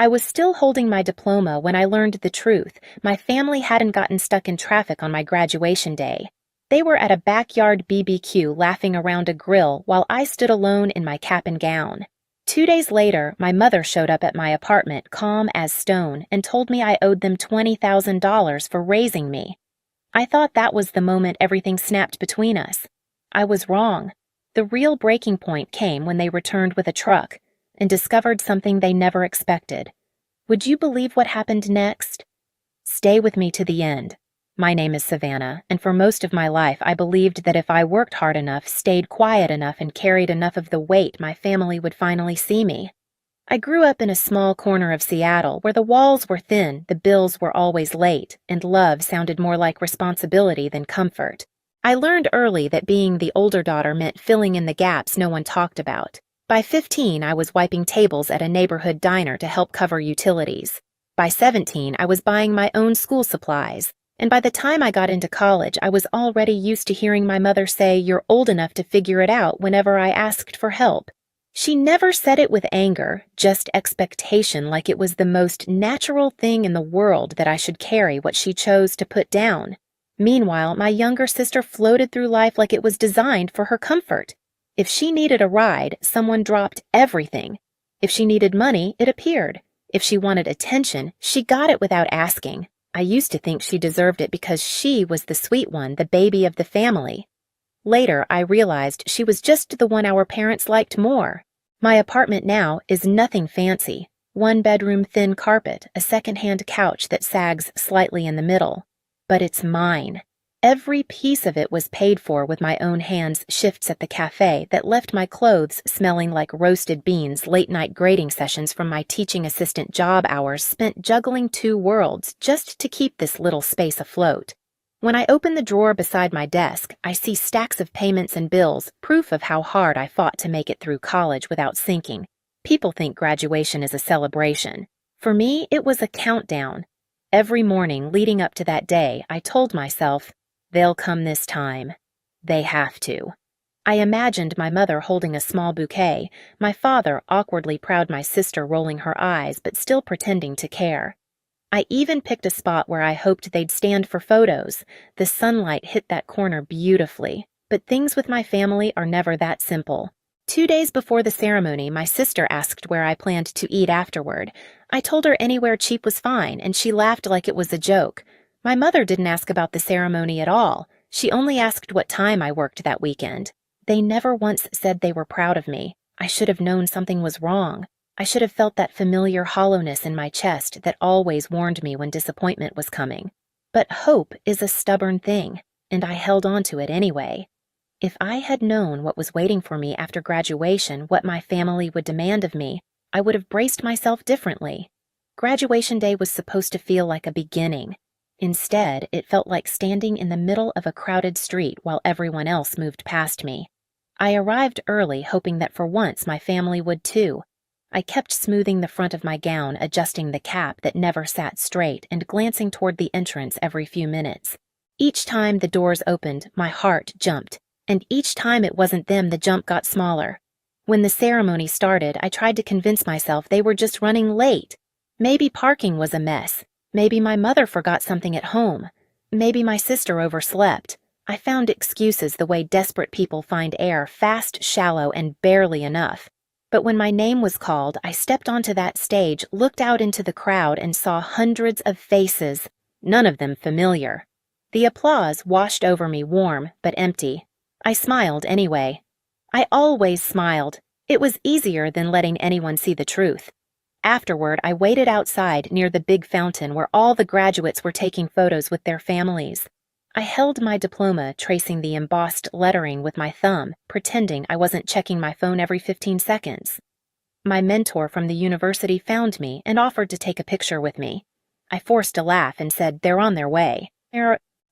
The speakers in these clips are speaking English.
I was still holding my diploma when I learned the truth. My family hadn't gotten stuck in traffic on my graduation day. They were at a backyard BBQ laughing around a grill while I stood alone in my cap and gown. 2 days later, my mother showed up at my apartment, calm as stone, and told me I owed them $20,000 for raising me. I thought that was the moment everything snapped between us. I was wrong. The real breaking point came when they returned with a truck and discovered something they never expected. Would you believe what happened next? Stay with me to the end. My name is Savannah, and for most of my life I believed that if I worked hard enough, stayed quiet enough, and carried enough of the weight, my family would finally see me. I grew up in a small corner of Seattle where the walls were thin, the bills were always late, and love sounded more like responsibility than comfort. I learned early that being the older daughter meant filling in the gaps no one talked about. By 15, I was wiping tables at a neighborhood diner to help cover utilities. By 17, I was buying my own school supplies. And by the time I got into college, I was already used to hearing my mother say, "You're old enough to figure it out," whenever I asked for help. She never said it with anger, just expectation, like it was the most natural thing in the world that I should carry what she chose to put down. Meanwhile, my younger sister floated through life like it was designed for her comfort. If she needed a ride, someone dropped everything. If she needed money, it appeared. If she wanted attention, she got it without asking. I used to think she deserved it because she was the sweet one, the baby of the family. Later, I realized she was just the one our parents liked more. My apartment now is nothing fancy. One-bedroom thin carpet, a second-hand couch that sags slightly in the middle. But it's mine. Every piece of it was paid for with my own hands, shifts at the cafe that left my clothes smelling like roasted beans, late-night grading sessions from my teaching assistant job hours spent juggling two worlds just to keep this little space afloat. When I open the drawer beside my desk, I see stacks of payments and bills, proof of how hard I fought to make it through college without sinking. People think graduation is a celebration. For me, it was a countdown. Every morning leading up to that day, I told myself, they'll come this time. They have to. I imagined my mother holding a small bouquet, my father awkwardly proud, my sister rolling her eyes but still pretending to care. I even picked a spot where I hoped they'd stand for photos. The sunlight hit that corner beautifully, but things with my family are never that simple. 2 days before the ceremony, my sister asked where I planned to eat afterward. I told her anywhere cheap was fine, and she laughed like it was a joke. My mother didn't ask about the ceremony at all. She only asked what time I worked that weekend. They never once said they were proud of me. I should have known something was wrong. I should have felt that familiar hollowness in my chest that always warned me when disappointment was coming. But hope is a stubborn thing, and I held on to it anyway. If I had known what was waiting for me after graduation, what my family would demand of me, I would have braced myself differently. Graduation day was supposed to feel like a beginning. Instead, it felt like standing in the middle of a crowded street while everyone else moved past me. I arrived early, hoping that for once my family would too. I kept smoothing the front of my gown, adjusting the cap that never sat straight, and glancing toward the entrance every few minutes. Each time the doors opened, my heart jumped, and each time it wasn't them, the jump got smaller. When the ceremony started, I tried to convince myself they were just running late. Maybe parking was a mess. Maybe my mother forgot something at home. Maybe my sister overslept. I found excuses the way desperate people find air, fast, shallow, and barely enough. But when my name was called, I stepped onto that stage, looked out into the crowd, and saw hundreds of faces, none of them familiar. The applause washed over me, warm but empty. I smiled anyway. I always smiled. It was easier than letting anyone see the truth. Afterward, I waited outside near the big fountain where all the graduates were taking photos with their families. I held my diploma, tracing the embossed lettering with my thumb, pretending I wasn't checking my phone every 15 seconds. My mentor from the university found me and offered to take a picture with me. I forced a laugh and said, "They're on their way."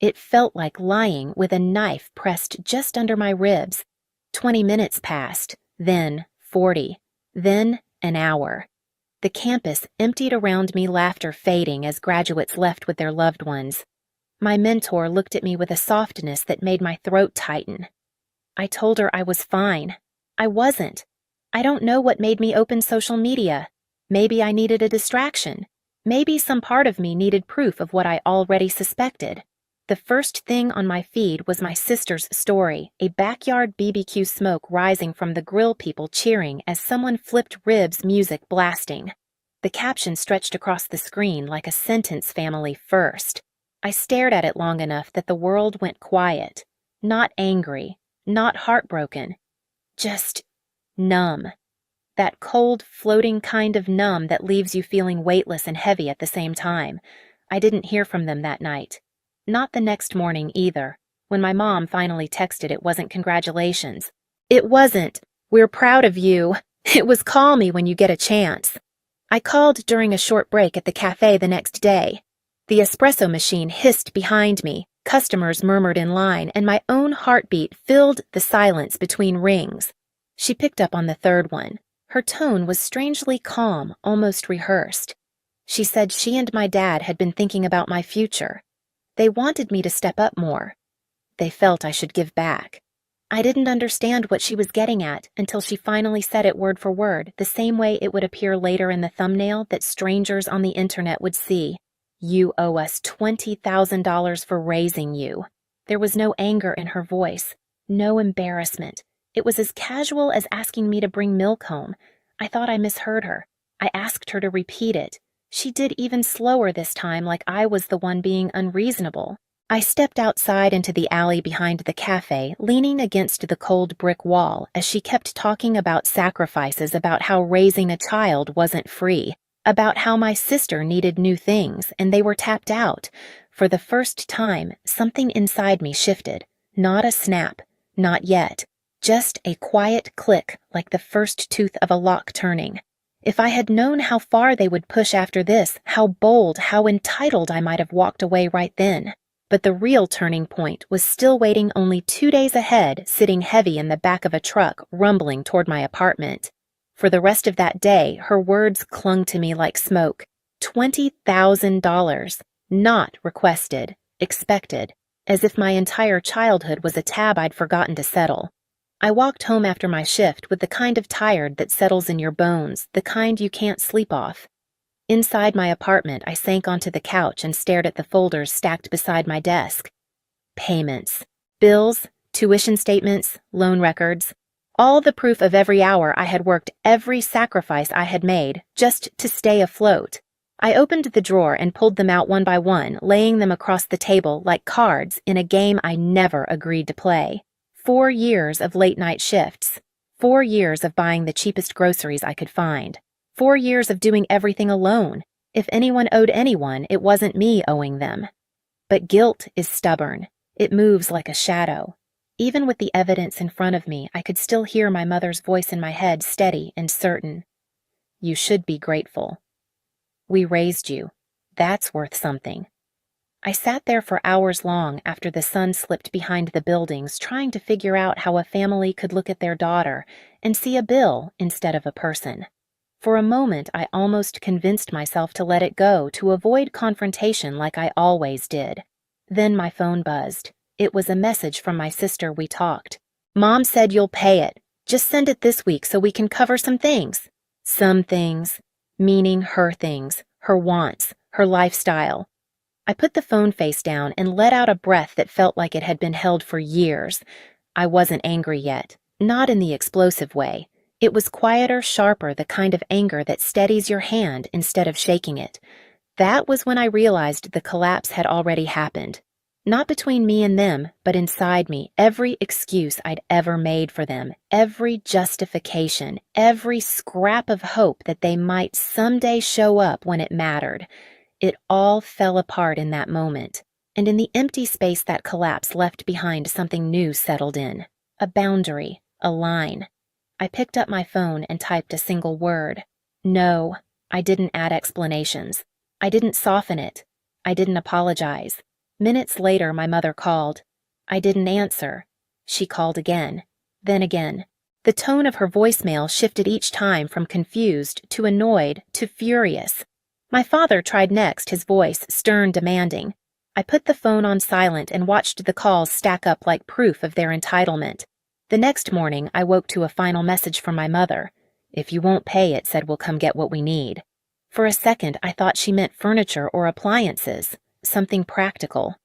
It felt like lying with a knife pressed just under my ribs. 20 minutes passed, then 40, then an hour. The campus emptied around me, laughter fading as graduates left with their loved ones. My mentor looked at me with a softness that made my throat tighten. I told her I was fine. I wasn't. I don't know what made me open social media. Maybe I needed a distraction. Maybe some part of me needed proof of what I already suspected. The first thing on my feed was my sister's story, a backyard BBQ smoke rising from the grill, people cheering as someone flipped ribs, music blasting. The caption stretched across the screen like a sentence, family first. I stared at it long enough that the world went quiet. Not angry, not heartbroken, just numb. That cold, floating kind of numb that leaves you feeling weightless and heavy at the same time. I didn't hear from them that night. Not the next morning either. When my mom finally texted, it wasn't congratulations. It wasn't, "We're proud of you." It was, "Call me when you get a chance." I called during a short break at the cafe the next day. The espresso machine hissed behind me, customers murmured in line, and my own heartbeat filled the silence between rings. She picked up on the third one. Her tone was strangely calm, almost rehearsed. She said she and my dad had been thinking about my future. They wanted me to step up more. They felt I should give back. I didn't understand what she was getting at until she finally said it word for word, the same way it would appear later in the thumbnail that strangers on the internet would see. "You owe us $20,000 for raising you." There was no anger in her voice, no embarrassment. It was as casual as asking me to bring milk home. I thought I misheard her. I asked her to repeat it. She did even slower this time, like I was the one being unreasonable. I stepped outside into the alley behind the cafe, leaning against the cold brick wall as she kept talking about sacrifices, about how raising a child wasn't free, about how my sister needed new things and they were tapped out. For the first time, something inside me shifted. Not a snap, not yet. Just a quiet click, like the first tooth of a lock turning. If I had known how far they would push after this, how bold, how entitled I might have walked away right then. But the real turning point was still waiting only 2 days ahead, sitting heavy in the back of a truck, rumbling toward my apartment. For the rest of that day, her words clung to me like smoke. $20,000. Not requested, expected, as if my entire childhood was a tab I'd forgotten to settle. I walked home after my shift with the kind of tired that settles in your bones, the kind you can't sleep off. Inside my apartment, I sank onto the couch and stared at the folders stacked beside my desk. Payments, bills, tuition statements, loan records, all the proof of every hour I had worked, every sacrifice I had made, just to stay afloat. I opened the drawer and pulled them out one by one, laying them across the table like cards in a game I never agreed to play. 4 years of late-night shifts. 4 years of buying the cheapest groceries I could find. 4 years of doing everything alone. If anyone owed anyone, it wasn't me owing them. But guilt is stubborn. It moves like a shadow. Even with the evidence in front of me, I could still hear my mother's voice in my head, steady and certain. "You should be grateful. We raised you. That's worth something." I sat there for hours long after the sun slipped behind the buildings, trying to figure out how a family could look at their daughter and see a bill instead of a person. For a moment, I almost convinced myself to let it go, to avoid confrontation like I always did. Then my phone buzzed. It was a message from my sister. We talked. "Mom said you'll pay it. Just send it this week so we can cover some things." Some things, meaning her things, her wants, her lifestyle. I put the phone face down and let out a breath that felt like it had been held for years. I wasn't angry yet, not in the explosive way. It was quieter, sharper, the kind of anger that steadies your hand instead of shaking it. That was when I realized the collapse had already happened. Not between me and them, but inside me, every excuse I'd ever made for them, every justification, every scrap of hope that they might someday show up when it mattered. It all fell apart in that moment, and in the empty space that collapse left behind, something new settled in. A boundary, a line. I picked up my phone and typed a single word. No, I didn't add explanations. I didn't soften it. I didn't apologize. Minutes later, my mother called. I didn't answer. She called again, then again. The tone of her voicemail shifted each time from confused to annoyed to furious. My father tried next, his voice stern, demanding. I put the phone on silent and watched the calls stack up like proof of their entitlement. The next morning, I woke to a final message from my mother. If you won't pay, it said we'll come get what we need. For a second, I thought she meant furniture or appliances, something practical.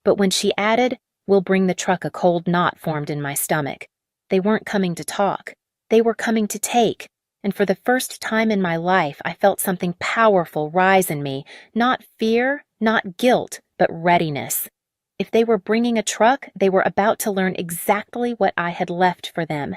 But when she added, we'll bring the truck, a cold knot formed in my stomach. They weren't coming to talk. They were coming to take. And for the first time in my life, I felt something powerful rise in me, not fear, not guilt, but readiness. If they were bringing a truck, they were about to learn exactly what I had left for them.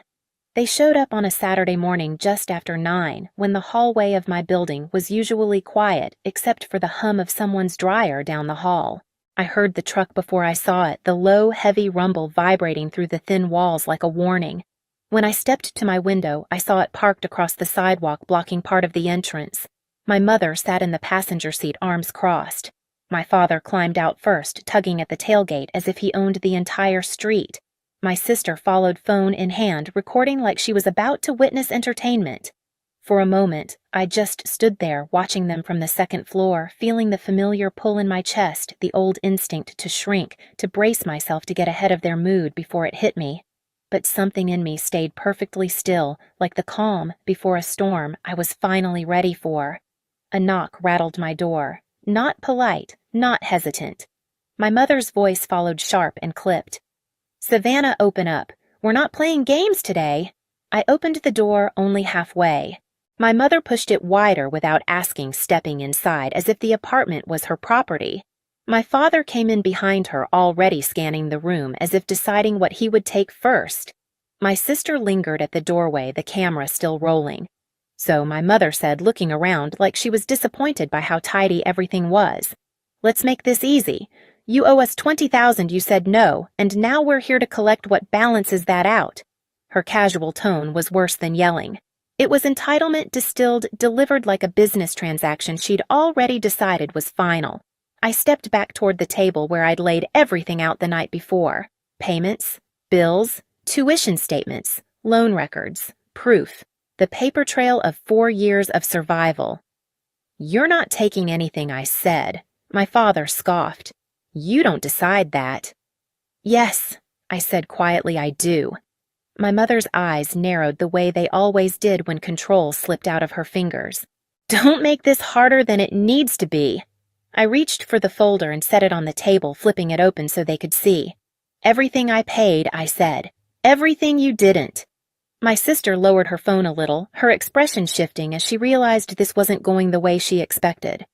They showed up on a Saturday morning just after 9, when the hallway of my building was usually quiet except for the hum of someone's dryer down the hall. I heard the truck before I saw it, the low, heavy rumble vibrating through the thin walls like a warning. When I stepped to my window, I saw it parked across the sidewalk, blocking part of the entrance. My mother sat in the passenger seat, arms crossed. My father climbed out first, tugging at the tailgate as if he owned the entire street. My sister followed, phone in hand, recording like she was about to witness entertainment. For a moment, I just stood there, watching them from the second floor, feeling the familiar pull in my chest, the old instinct to shrink, to brace myself to get ahead of their mood before it hit me. But something in me stayed perfectly still, like the calm before a storm I was finally ready for. A knock rattled my door. Not polite, not hesitant. My mother's voice followed, sharp and clipped. "Savannah, open up. We're not playing games today." I opened the door only halfway. My mother pushed it wider without asking, stepping inside as if the apartment was her property. My father came in behind her, already scanning the room as if deciding what he would take first. My sister lingered at the doorway, the camera still rolling. So my mother said, looking around like she was disappointed by how tidy everything was, "Let's make this easy. You owe us $20,000, you said no, and now we're here to collect what balances that out." Her casual tone was worse than yelling. It was entitlement distilled, delivered like a business transaction she'd already decided was final. I stepped back toward the table where I'd laid everything out the night before. Payments, bills, tuition statements, loan records, proof, the paper trail of 4 years of survival. "You're not taking anything I said," my father scoffed. "You don't decide that." "Yes," I said quietly, "I do." My mother's eyes narrowed the way they always did when control slipped out of her fingers. "Don't make this harder than it needs to be." I reached for the folder and set it on the table, flipping it open so they could see. "Everything I paid," I said. "Everything you didn't." My sister lowered her phone a little, her expression shifting as she realized this wasn't going the way she expected.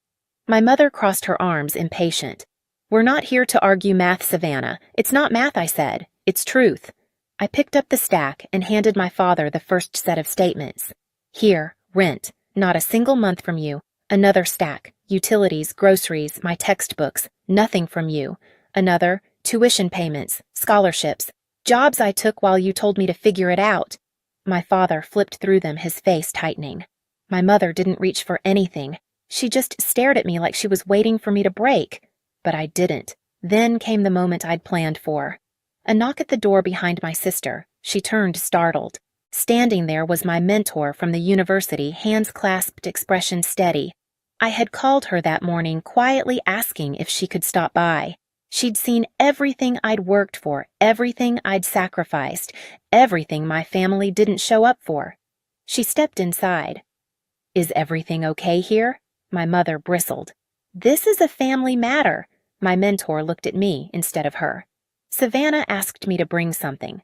My mother crossed her arms, impatient. "We're not here to argue math, Savannah. It's not math," I said. "It's truth." I picked up the stack and handed my father the first set of statements. "Here, rent. Not a single month from you. Another stack. Utilities, groceries, my textbooks. Nothing from you. Another, tuition payments, scholarships, jobs I took while you told me to figure it out." My father flipped through them, his face tightening. My mother didn't reach for anything. She just stared at me like she was waiting for me to break. But I didn't. Then came the moment I'd planned for. A knock at the door behind my sister. She turned, startled. Standing there was my mentor from the university, hands clasped, expression steady. I had called her that morning, quietly asking if she could stop by. She'd seen everything I'd worked for, everything I'd sacrificed, everything my family didn't show up for. She stepped inside. "Is everything okay here?" My mother bristled. "This is a family matter." My mentor looked at me instead of her. "Savannah asked me to bring something."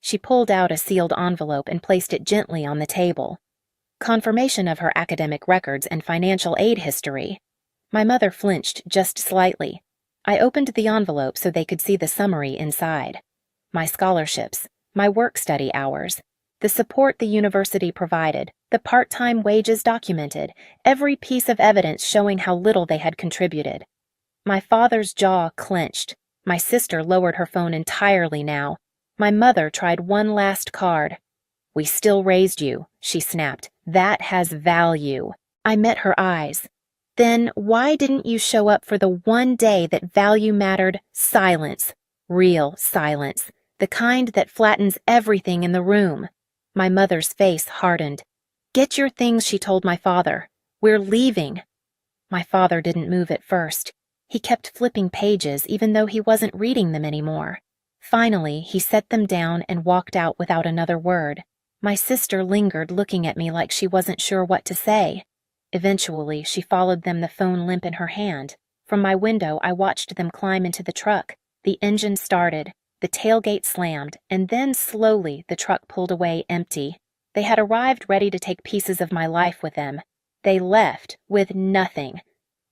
She pulled out a sealed envelope and placed it gently on the table. Confirmation of her academic records and financial aid history. My mother flinched just slightly. I opened the envelope so they could see the summary inside. My scholarships, my work-study hours, the support the university provided, the part-time wages documented, every piece of evidence showing how little they had contributed. My father's jaw clenched. My sister lowered her phone entirely now. My mother tried one last card. "We still raised you," she snapped. "That has value." I met her eyes. "Then why didn't you show up for the one day that value mattered? Silence. Real silence. The kind that flattens everything in the room." My mother's face hardened. "Get your things," she told my father. "We're leaving." My father didn't move at first. He kept flipping pages even though he wasn't reading them anymore. Finally, he set them down and walked out without another word. My sister lingered, looking at me like she wasn't sure what to say. Eventually, she followed them, the phone limp in her hand. From my window, I watched them climb into the truck. The engine started, the tailgate slammed, and then slowly the truck pulled away empty. They had arrived ready to take pieces of my life with them. They left with nothing.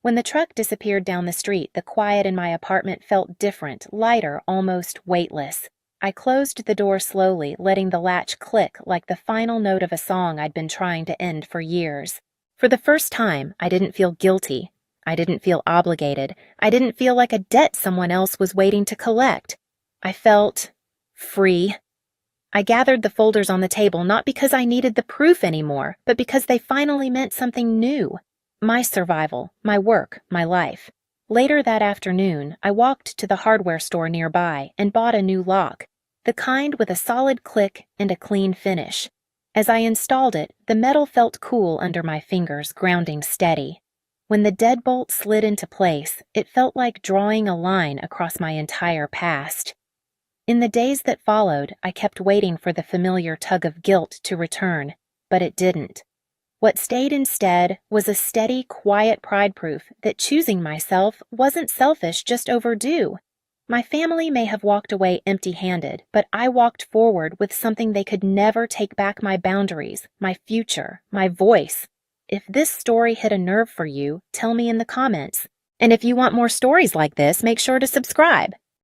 When the truck disappeared down the street, the quiet in my apartment felt different, lighter, almost weightless. I closed the door slowly, letting the latch click like the final note of a song I'd been trying to end for years. For the first time, I didn't feel guilty. I didn't feel obligated. I didn't feel like a debt someone else was waiting to collect. I felt free. I gathered the folders on the table not because I needed the proof anymore, but because they finally meant something new. My survival, my work, my life. Later that afternoon, I walked to the hardware store nearby and bought a new lock, the kind with a solid click and a clean finish. As I installed it, the metal felt cool under my fingers, grounding steady. When the deadbolt slid into place, it felt like drawing a line across my entire past. In the days that followed, I kept waiting for the familiar tug of guilt to return, but it didn't. What stayed instead was a steady, quiet pride-proof that choosing myself wasn't selfish, just overdue. My family may have walked away empty-handed, but I walked forward with something they could never take back: my boundaries, my future, my voice. If this story hit a nerve for you, tell me in the comments. And if you want more stories like this, make sure to subscribe.